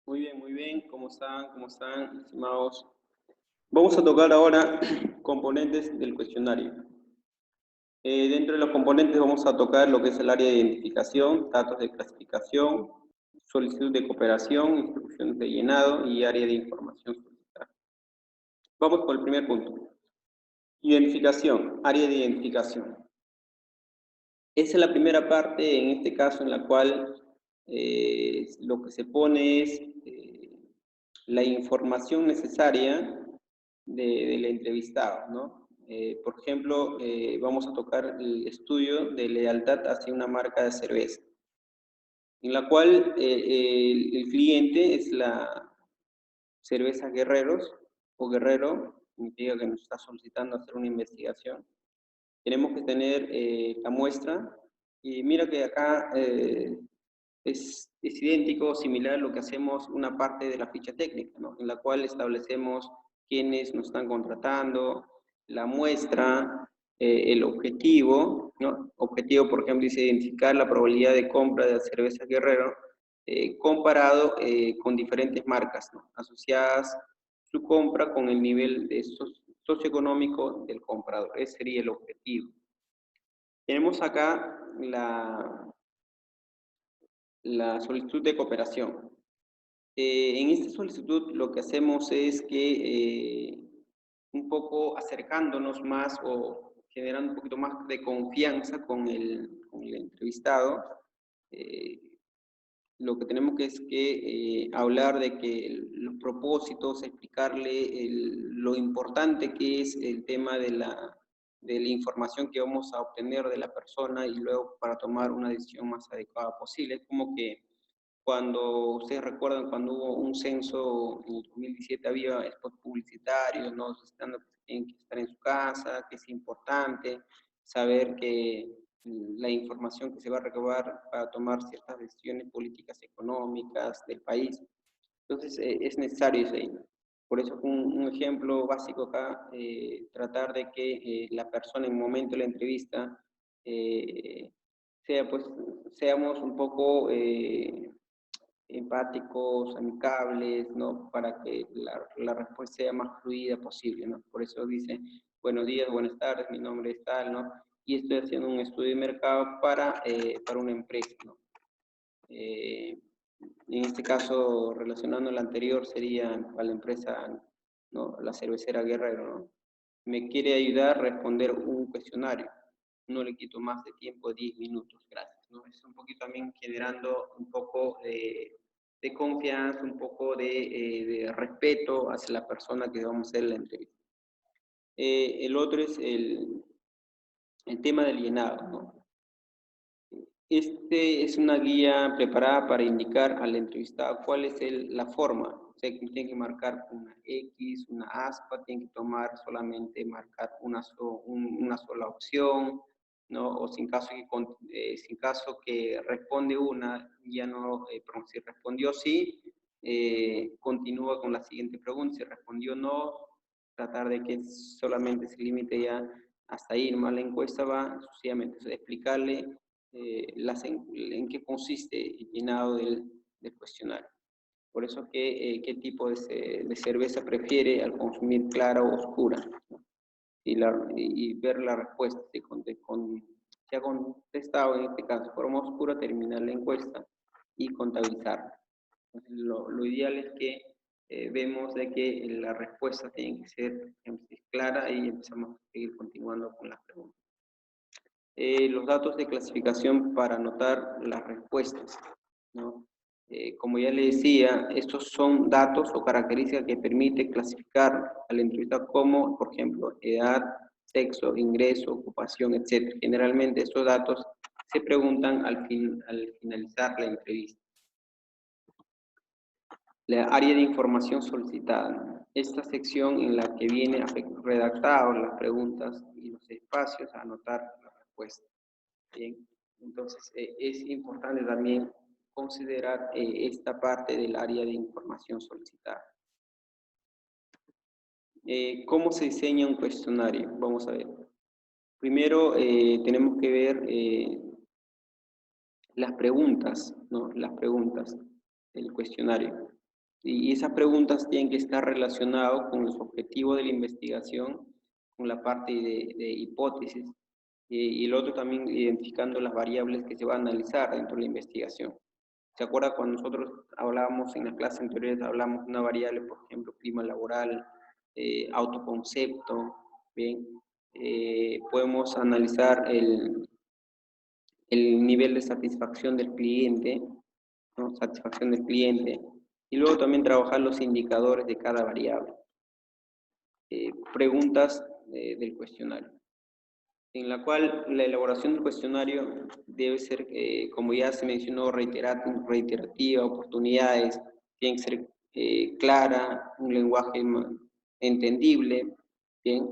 Muy bien, muy bien. ¿Cómo están? ¿Cómo están, estimados? Vamos a tocar ahora componentes del cuestionario. Dentro de los componentes vamos a tocar lo que es el área de identificación, datos de clasificación, solicitud de cooperación, instrucciones de llenado y área de información solicitada. Vamos por el primer punto. Identificación, área de identificación. Esa es la primera parte, en este caso, en la cual lo que se pone es la información necesaria del entrevistado, ¿no? Por ejemplo, vamos a tocar el estudio de lealtad hacia una marca de cerveza, en la cual el cliente es la cerveza Guerreros o Guerrero, significa que nos está solicitando hacer una investigación. Tenemos que tener la muestra, y mira que acá es idéntico, similar a lo que hacemos una parte de la ficha técnica, ¿no? En la cual establecemos quiénes nos están contratando, la muestra, el objetivo, ¿no? Objetivo, por ejemplo, dice identificar la probabilidad de compra de la cerveza Guerrero comparado con diferentes marcas, ¿no? Asociadas su compra con el nivel de socioeconómico del comprador. Ese sería el objetivo. Tenemos acá la solicitud de cooperación. En esta solicitud lo que hacemos es que un poco acercándonos más o generando un poquito más de confianza con el entrevistado, eh, lo que tenemos que es que hablar de que los propósitos, explicarle lo importante que es el tema de la información que vamos a obtener de la persona y luego para tomar una decisión más adecuada posible. Es como que cuando ustedes recuerdan cuando hubo un censo en el 2017 había spots publicitarios, ¿no? Solicitando que tienen que estar en su casa, que es importante saber que la información que se va a recabar para tomar ciertas decisiones políticas económicas del país. Entonces es necesario eso ahí. Por eso un ejemplo básico acá, tratar de que la persona en el momento de la entrevista eh, pues, seamos un poco empáticos, amicables, ¿no? Para que la respuesta sea más fluida posible, ¿no? Por eso dice, buenos días, buenas tardes, mi nombre es tal, ¿no? Y estoy haciendo un estudio de mercado para una empresa, ¿no? Eh, en este caso, relacionando el anterior, sería a la empresa, ¿no? La cervecera Guerrero, ¿no? Me quiere ayudar a responder un cuestionario. No le quito más de tiempo, 10 minutos, gracias, ¿no? Es un poquito también generando un poco de confianza, un poco de respeto hacia la persona que vamos a hacer la entrevista. El otro es el tema del llenado, ¿no? Este es una guía preparada para indicar al entrevistado cuál es la forma. O sea, que tiene que marcar una X, una aspa, tiene que tomar solamente marcar una sola opción, ¿no? O sin caso que responde una, ya no, perdón, si respondió sí, continúa con la siguiente pregunta. Si respondió no, tratar de que solamente se limite ya hasta ahí, nomás la encuesta va sucesivamente. O sea, explicarle en qué consiste el llenado del cuestionario. Por eso, qué tipo de cerveza prefiere al consumir clara o oscura, ¿no? Y ver la respuesta. Si ha contestado, en este caso, forma oscura, terminar la encuesta y contabilizarla. Entonces, lo ideal es que vemos de que la respuesta tiene que ser clara y empezamos a seguir continuando con las preguntas. Los datos de clasificación para anotar las respuestas, ¿no? Como ya le decía, estos son datos o características que permiten clasificar al entrevistado como, por ejemplo, edad, sexo, ingreso, ocupación, etc. Generalmente estos datos se preguntan al finalizar la entrevista. La área de información solicitada. Esta sección en la que viene redactado las preguntas y los espacios a anotar la respuesta. Bien, entonces es importante también considerar esta parte del área de información solicitada. ¿Cómo se diseña un cuestionario? Vamos a ver. Primero tenemos que ver las preguntas, ¿no? Las preguntas del cuestionario. Y esas preguntas tienen que estar relacionadas con los objetivos de la investigación, con la parte de hipótesis, y el otro también identificando las variables que se va a analizar dentro de la investigación. ¿Se acuerda cuando nosotros hablábamos en las clases anteriores, hablamos de una variable, por ejemplo, clima laboral, autoconcepto, bien? Podemos analizar el nivel de satisfacción del cliente, ¿no? Satisfacción del cliente, y luego también trabajar los indicadores de cada variable. Preguntas del cuestionario, en la cual la elaboración del cuestionario debe ser, como ya se mencionó, reiterativa, oportunidades, tiene que ser clara, un lenguaje entendible, ¿bien?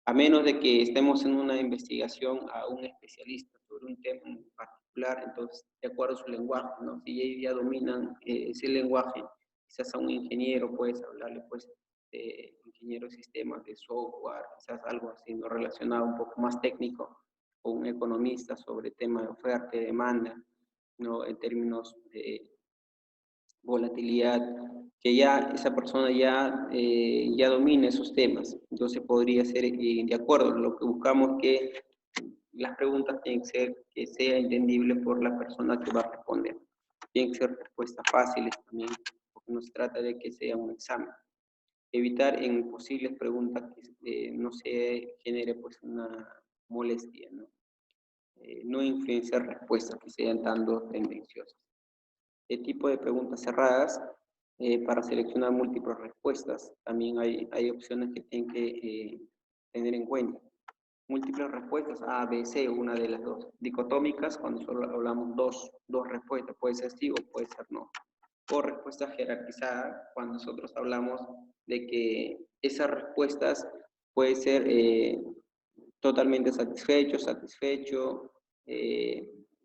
A menos de que estemos en una investigación a un especialista sobre un tema en particular, entonces, de acuerdo a su lenguaje, ¿no? Si ellos ya dominan ese lenguaje, quizás a un ingeniero puedes hablarle, pues, de ingeniero de sistemas, de software, quizás algo así, ¿no? Relacionado un poco más técnico, o un economista sobre tema de oferta y demanda, ¿no? En términos de volatilidad, que ya esa persona ya domina esos temas. Entonces podría ser de acuerdo. Lo que buscamos es que las preguntas tienen que ser que sea entendible por la persona que va a responder. Tienen que ser respuestas fáciles también, porque no se trata de que sea un examen. Evitar en posibles preguntas que no se genere pues una molestia, ¿no? No influenciar respuestas que sean tanto tendenciosas. El tipo de preguntas cerradas, para seleccionar múltiples respuestas, también hay opciones que tienen que tener en cuenta. Múltiples respuestas, A, B, C, una de las dos. Dicotómicas, cuando solo hablamos dos respuestas, puede ser sí o puede ser no. O respuesta jerarquizada, cuando nosotros hablamos de que esas respuestas puede ser totalmente satisfecho, satisfecho,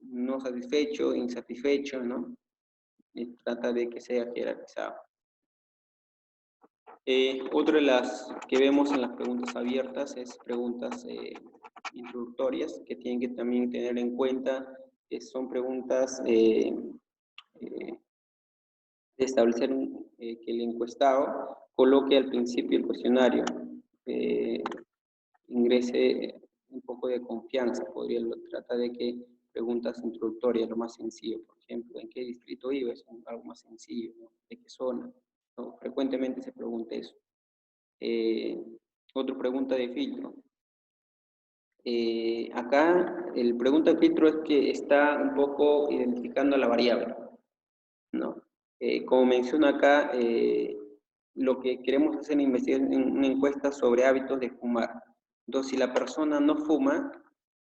no satisfecho, insatisfecho, ¿no? Y trata de que sea jerarquizado. Otra de las que vemos en las preguntas abiertas es preguntas introductorias, que tienen que también tener en cuenta que son preguntas de establecer que el encuestado coloque al principio el cuestionario, ingrese un poco de confianza, trata de que preguntas introductorias, lo más sencillo, por ejemplo, ¿en qué distrito vives? Algo más sencillo, ¿no? ¿De qué zona? ¿No? Frecuentemente se pregunta eso. Otra pregunta de filtro. Acá el pregunta de filtro es que está un poco identificando la variable, ¿no? Como menciona acá, lo que queremos hacer en investigación en una encuesta sobre hábitos de fumar. Entonces, si la persona no fuma,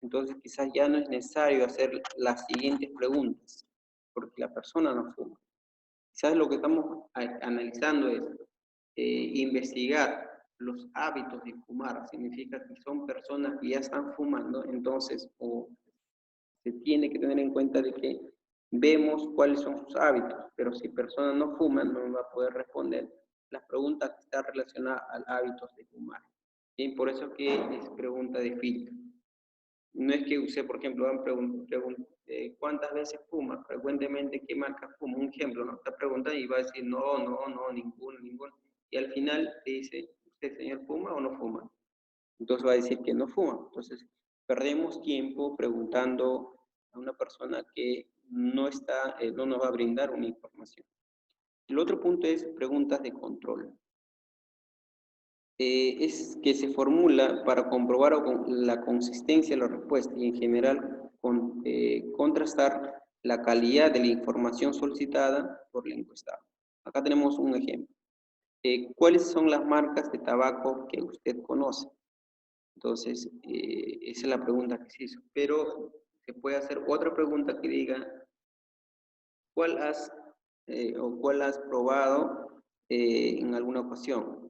entonces quizás ya no es necesario hacer las siguientes preguntas, porque la persona no fuma. Quizás lo que estamos analizando es investigar los hábitos de fumar. Significa que son personas que ya están fumando, entonces se tiene que tener en cuenta de que vemos cuáles son sus hábitos, pero si personas no fuman, no va a poder responder las preguntas que están relacionadas a hábitos de fumar. Y por eso que es pregunta de filtro. No es que usted, por ejemplo, ¿cuántas veces fuma? Frecuentemente, ¿qué marca fuma? Un ejemplo, ¿no? Está preguntando y va a decir, no, ninguno. Y al final te dice, ¿usted, señor, fuma o no fuma? Entonces va a decir que no fuma. Entonces, perdemos tiempo preguntando a una persona que no nos va a brindar una información. El otro punto es preguntas de control. Es que se formula para comprobar la consistencia de la respuesta y en general contrastar la calidad de la información solicitada por el encuestado. Acá tenemos un ejemplo. ¿Cuáles son las marcas de tabaco que usted conoce? Entonces, esa es la pregunta que se hizo. Pero se puede hacer otra pregunta que diga, ¿cuál has probado en alguna ocasión?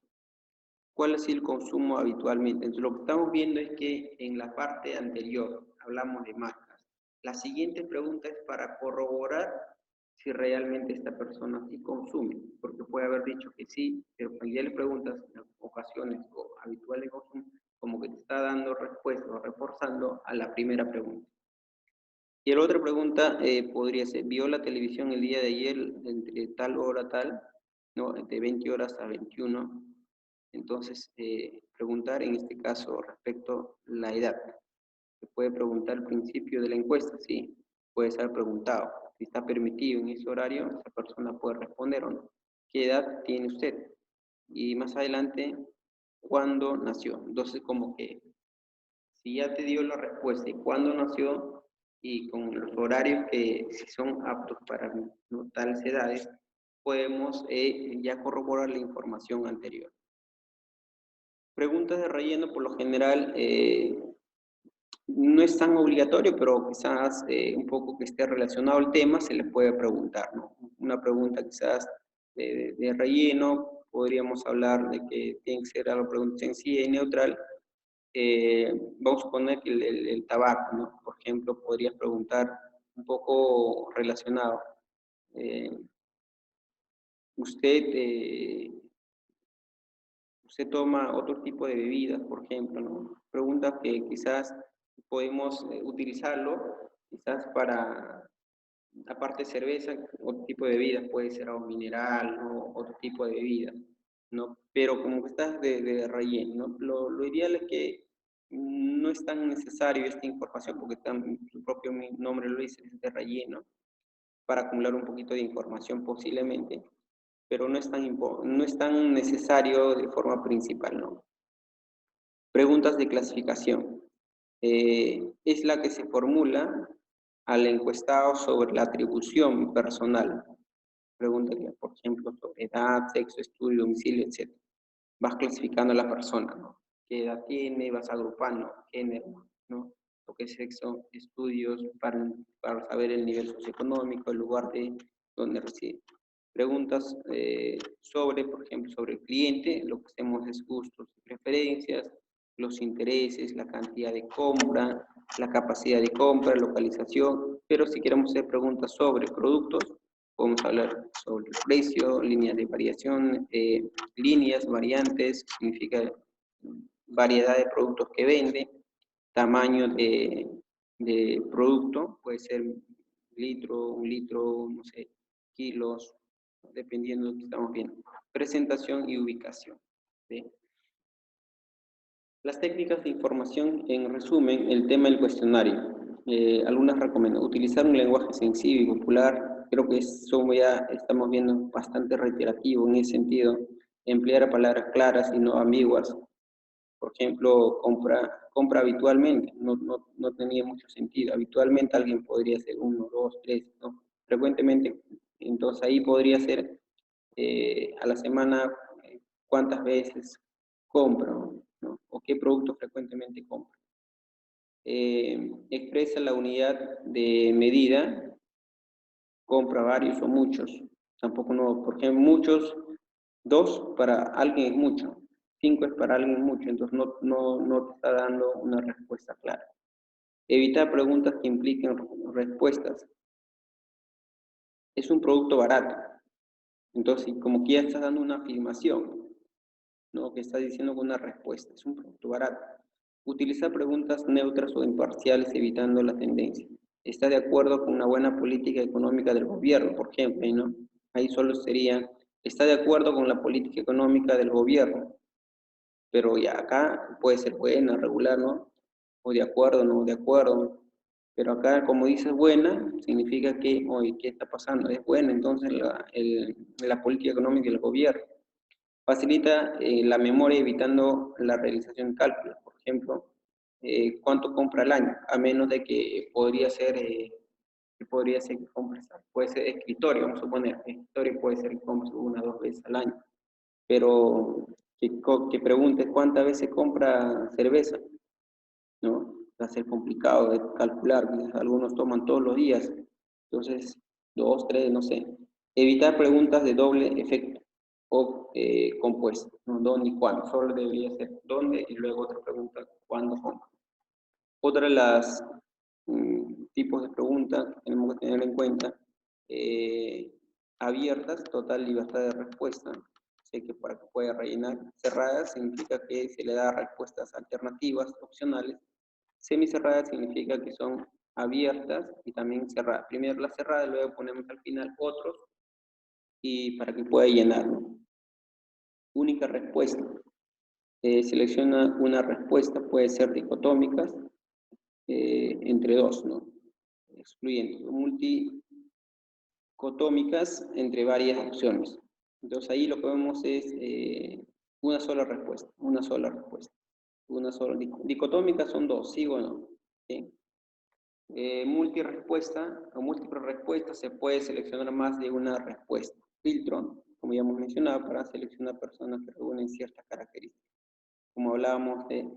¿Cuál es el consumo habitualmente? Entonces, lo que estamos viendo es que en la parte anterior hablamos de marcas. La siguiente pregunta es para corroborar si realmente esta persona sí consume, porque puede haber dicho que sí, pero cuando ya le preguntas en ocasiones o habituales consumo, como que te está dando respuesta o reforzando a la primera pregunta. Y la otra pregunta podría ser, ¿vio la televisión el día de ayer entre tal hora tal? ¿no? De 20 horas a 21. Entonces, preguntar en este caso respecto a la edad. Se puede preguntar al principio de la encuesta, sí, puede ser preguntado. Si está permitido en ese horario, esa persona puede responder o no. ¿Qué edad tiene usted? Y más adelante, ¿cuándo nació? Entonces, como que si ya te dio la respuesta y cuándo nació y con los horarios que si son aptos para, ¿no?, tales edades, podemos ya corroborar la información anterior. Preguntas de relleno, por lo general, no es tan obligatorio, pero quizás un poco que esté relacionado al tema se le puede preguntar, ¿no? Una pregunta quizás de relleno, podríamos hablar de que tiene que ser algo pregunta sencilla y neutral. Vamos a poner que el tabaco, ¿no? Por ejemplo, podrías preguntar un poco relacionado. eh, usted, usted toma otro tipo de bebidas, por ejemplo, ¿no? Preguntas que quizás podemos utilizarlo, quizás para, aparte de cerveza, otro tipo de bebidas, puede ser agua mineral, ¿no? Otro tipo de bebidas, ¿no? Pero como que estás de relleno, ¿no? Lo ideal es que no es tan necesario esta información, porque su propio nombre lo dice, es de relleno, para acumular un poquito de información posiblemente, pero no es tan necesario de forma principal, ¿no? Preguntas de clasificación. Es la que se formula al encuestado sobre la atribución personal. Pregunta, por ejemplo, sobre edad, sexo, estudio, domicilio, etc. Vas clasificando a la persona, ¿no? ¿Qué edad tiene? Vas agrupando género, ¿no? Lo que es sexo, estudios, para saber el nivel socioeconómico, el lugar de donde reside. Preguntas sobre, por ejemplo, sobre el cliente, lo que hacemos es gustos y preferencias, los intereses, la cantidad de compra, la capacidad de compra, localización, pero si queremos hacer preguntas sobre productos, podemos hablar sobre el precio, líneas de variación, líneas, variantes, significa variedad de productos que vende, tamaño de producto, puede ser litro, un litro, no sé, kilos, dependiendo de lo que estamos viendo. Presentación y ubicación, ¿sí? Las técnicas de información, en resumen, el tema del cuestionario. Algunas recomiendo. Utilizar un lenguaje sencillo y popular. Creo que eso ya estamos viendo bastante reiterativo en ese sentido. Emplear palabras claras y no ambiguas. Por ejemplo, compra habitualmente. No tenía mucho sentido. Habitualmente alguien podría ser uno, dos, tres, ¿no? Frecuentemente. Entonces ahí podría ser a la semana cuántas veces compro, ¿no? O qué producto frecuentemente compro. Expresa la unidad de medida, compra varios o muchos. Tampoco no, porque muchos, dos para alguien es mucho, cinco es para alguien mucho, entonces no te está dando una respuesta clara. Evitar preguntas que impliquen respuestas. Es un producto barato, entonces como que ya estás dando una afirmación, ¿no? Que está diciendo con una respuesta, es un producto barato. Utilizar preguntas neutras o imparciales evitando la tendencia. ¿Está de acuerdo con una buena política económica del gobierno, por ejemplo? ¿No? Ahí solo sería, ¿está de acuerdo con la política económica del gobierno? Pero ya acá puede ser buena, regular, ¿no? O de acuerdo, no de acuerdo. Pero acá, como dices buena, significa que, oye, ¿qué está pasando? Es buena entonces la política económica del gobierno. Facilita la memoria evitando la realización de cálculos. Por ejemplo, ¿cuánto compra al año? A menos de que podría ser que compres, puede ser escritorio, vamos a suponer, escritorio puede ser que compres una o dos veces al año, pero que preguntes cuántas veces compra cerveza, ¿no? Va a ser complicado de calcular, algunos toman todos los días, entonces, dos, tres, no sé. Evitar preguntas de doble efecto o compuestas, ¿no? ¿Dónde y cuándo? Solo debería ser dónde y luego otra pregunta, ¿cuándo, cómo? Otra de las tipos de preguntas que tenemos que tener en cuenta, eh, abiertas, total libertad de respuesta. Sé que para que pueda rellenar. Cerradas significa que se le da respuestas alternativas, opcionales. Semicerradas significa que son abiertas y también cerradas. Primero las cerradas, luego ponemos al final otros y para que pueda llenar, ¿no? Única respuesta. Selecciona una respuesta, puede ser dicotómicas, entre dos, ¿no? Excluyentes. Multicotómicas entre varias opciones. Entonces ahí lo que vemos es una sola respuesta, una sola respuesta. Una sola. Dicotómicas son dos, ¿sí o no? ¿Sí? Multirespuesta o múltiple respuesta se puede seleccionar más de una respuesta. Filtro, como ya hemos mencionado, para seleccionar personas que reúnen ciertas características. Como hablábamos de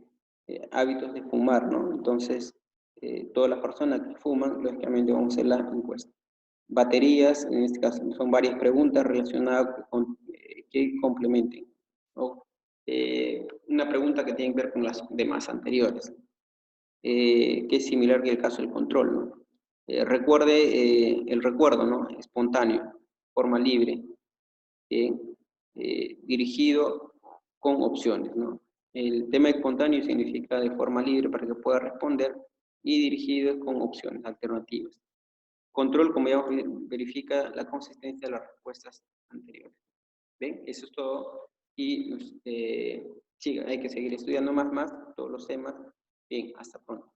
hábitos de fumar, ¿no? Entonces, todas las personas que fuman, lógicamente vamos a hacer la encuesta. Baterías, en este caso, son varias preguntas relacionadas con que complementen, ¿no? Una pregunta que tiene que ver con las demás anteriores, que es similar que el caso del control, ¿no? Recuerde el recuerdo, ¿no? Espontáneo, forma libre, dirigido con opciones, ¿no? El tema espontáneo significa de forma libre para que pueda responder y dirigido con opciones alternativas. Control, como ya verifica la consistencia de las respuestas anteriores. ¿Ven? Eso es todo. Y sí, hay que seguir estudiando más todos los temas. Bien, hasta pronto.